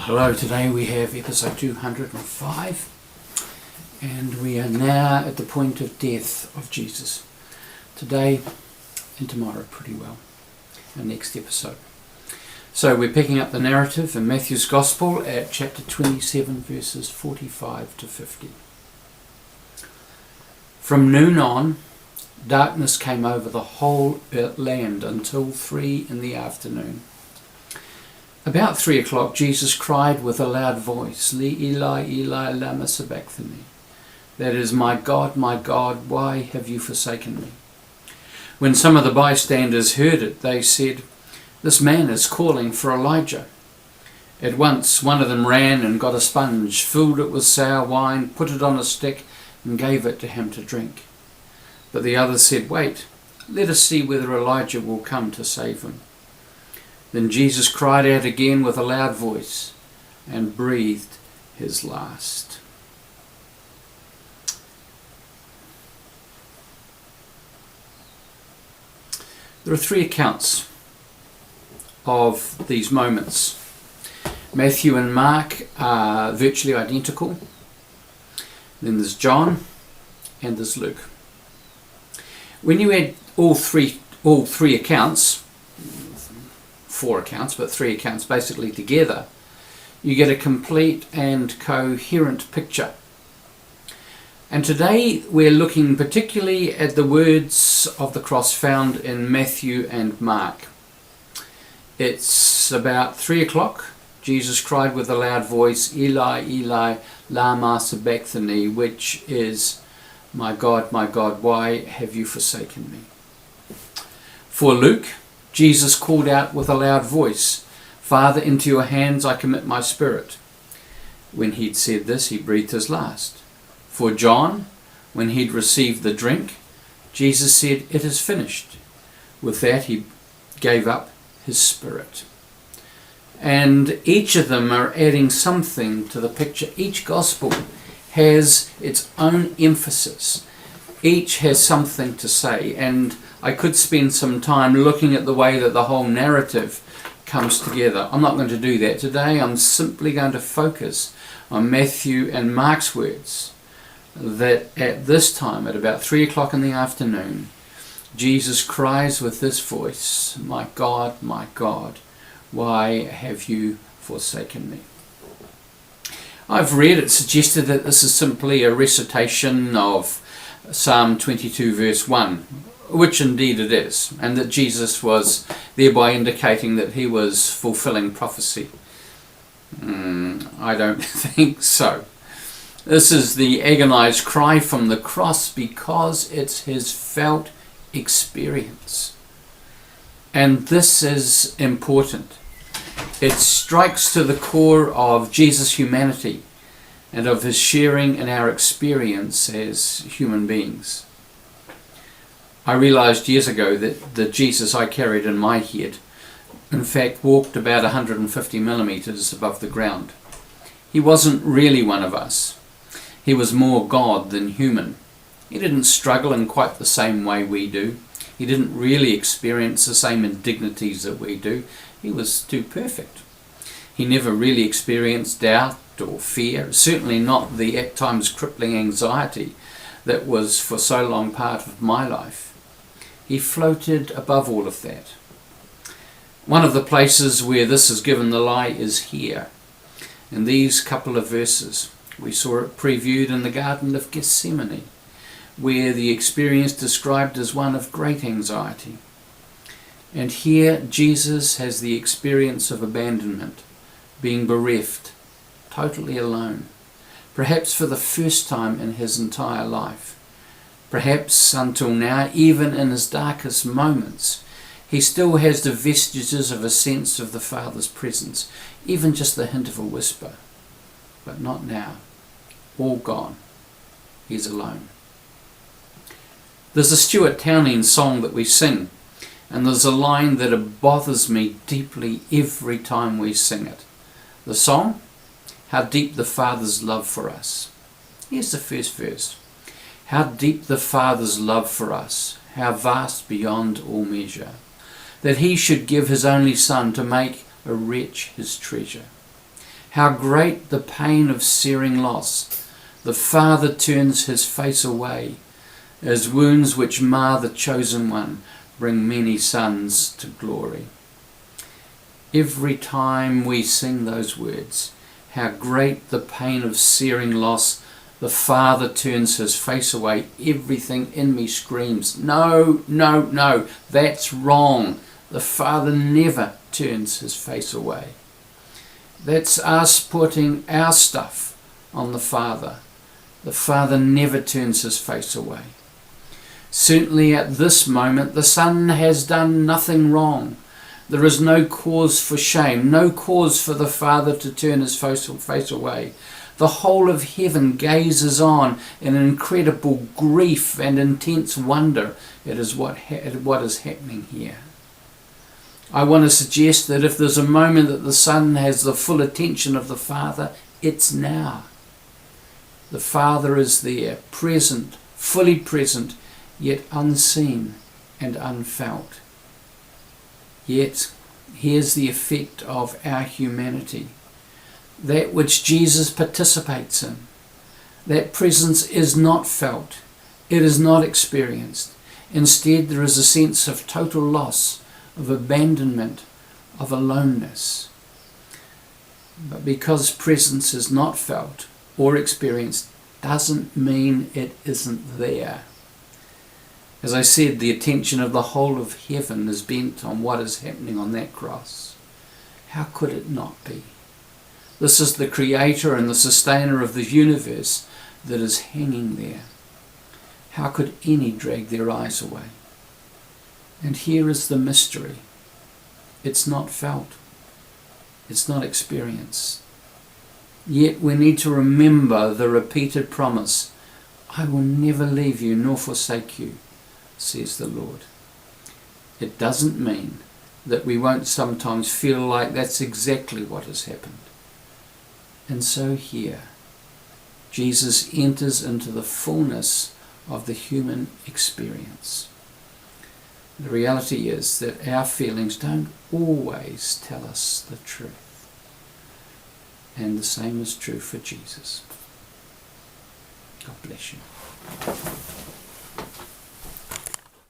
Hello, today we have episode 205 and we are now at the point of death of Jesus. Today and tomorrow pretty well, our next episode. So we're picking up the narrative in Matthew's Gospel at chapter 27 verses 45 to 50. From noon on, darkness came over the whole land until 3 in the afternoon. About 3 o'clock, Jesus cried with a loud voice, Li Eli, Eli, lama sabachthani. That is, my God, why have you forsaken me? When some of the bystanders heard it, they said, This man is calling for Elijah. At once, one of them ran and got a sponge, filled it with sour wine, put it on a stick, and gave it to him to drink. But the others said, Wait, let us see whether Elijah will come to save him. Then Jesus cried out again with a loud voice and breathed his last. There are 3 accounts of these moments. Matthew and Mark are virtually identical. Then there's John and there's Luke. When you add all three accounts, 4 accounts, but 3 accounts basically together, you get a complete and coherent picture. And today we're looking particularly at the words of the cross found in Matthew and Mark. It's about 3 o'clock. Jesus cried with a loud voice, Eli, Eli, lama sabachthani, which is, my God, why have you forsaken me? For Luke, Jesus called out with a loud voice, Father, into your hands I commit my spirit. When he'd said this, he breathed his last. For John, when he'd received the drink, Jesus said, It is finished. With that, he gave up his spirit. And each of them are adding something to the picture. Each gospel has its own emphasis. Each has something to say, and I could spend some time looking at the way that the whole narrative comes together. I'm not going to do that today. I'm simply going to focus on Matthew and Mark's words, that at this time, at about 3 o'clock in the afternoon, Jesus cries with this voice, my God, why have you forsaken me? I've read it suggested that this is simply a recitation of Psalm 22 verse 1, which indeed it is, and that Jesus was thereby indicating that he was fulfilling prophecy. I don't think so. This is the agonized cry from the cross because it's his felt experience. And this is important. It strikes to the core of Jesus' humanity and of his sharing in our experience as human beings. I realized years ago that the Jesus I carried in my head, in fact, walked about 150 millimeters above the ground. He wasn't really one of us. He was more God than human. He didn't struggle in quite the same way we do. He didn't really experience the same indignities that we do. He was too perfect. He never really experienced doubt or fear, certainly not the at times crippling anxiety that was for so long part of my life. He floated above all of that. One of the places where this is given the lie is here. In these couple of verses, we saw it previewed in the Garden of Gethsemane, where the experience described as one of great anxiety. And here Jesus has the experience of abandonment, being bereft, totally alone, perhaps for the first time in his entire life. Perhaps until now, even in his darkest moments, he still has the vestiges of a sense of the Father's presence, even just the hint of a whisper. But not now. All gone. He's alone. There's a Stuart Townend song that we sing, and there's a line that bothers me deeply every time we sing it. The song, How Deep the Father's Love for Us. Here's the first verse. How deep the Father's love for us, how vast beyond all measure, that he should give his only Son to make a wretch his treasure. How great the pain of searing loss. The Father turns his face away, as wounds which mar the chosen one bring many sons to glory. Every time we sing those words, how great the pain of searing loss, the Father turns his face away, everything in me screams, no, no, no, that's wrong. The Father never turns his face away. That's us putting our stuff on the Father. The Father never turns his face away. Certainly at this moment, the Son has done nothing wrong. There is no cause for shame, no cause for the Father to turn his face away. The whole of heaven gazes on in incredible grief and intense wonder at what is happening here. I want to suggest that if there's a moment that the Son has the full attention of the Father, it's now. The Father is there, present, fully present, yet unseen and unfelt. Yet, here's the effect of our humanity. That which Jesus participates in, that presence is not felt, it is not experienced. Instead, there is a sense of total loss, of abandonment, of aloneness. But because presence is not felt or experienced, doesn't mean it isn't there. As I said, the attention of the whole of heaven is bent on what is happening on that cross. How could it not be? This is the creator and the sustainer of the universe that is hanging there. How could any drag their eyes away? And here is the mystery. It's not felt. It's not experienced. Yet we need to remember the repeated promise, I will never leave you nor forsake you, says the Lord. It doesn't mean that we won't sometimes feel like that's exactly what has happened. And so here, Jesus enters into the fullness of the human experience. The reality is that our feelings don't always tell us the truth. And the same is true for Jesus. God bless you.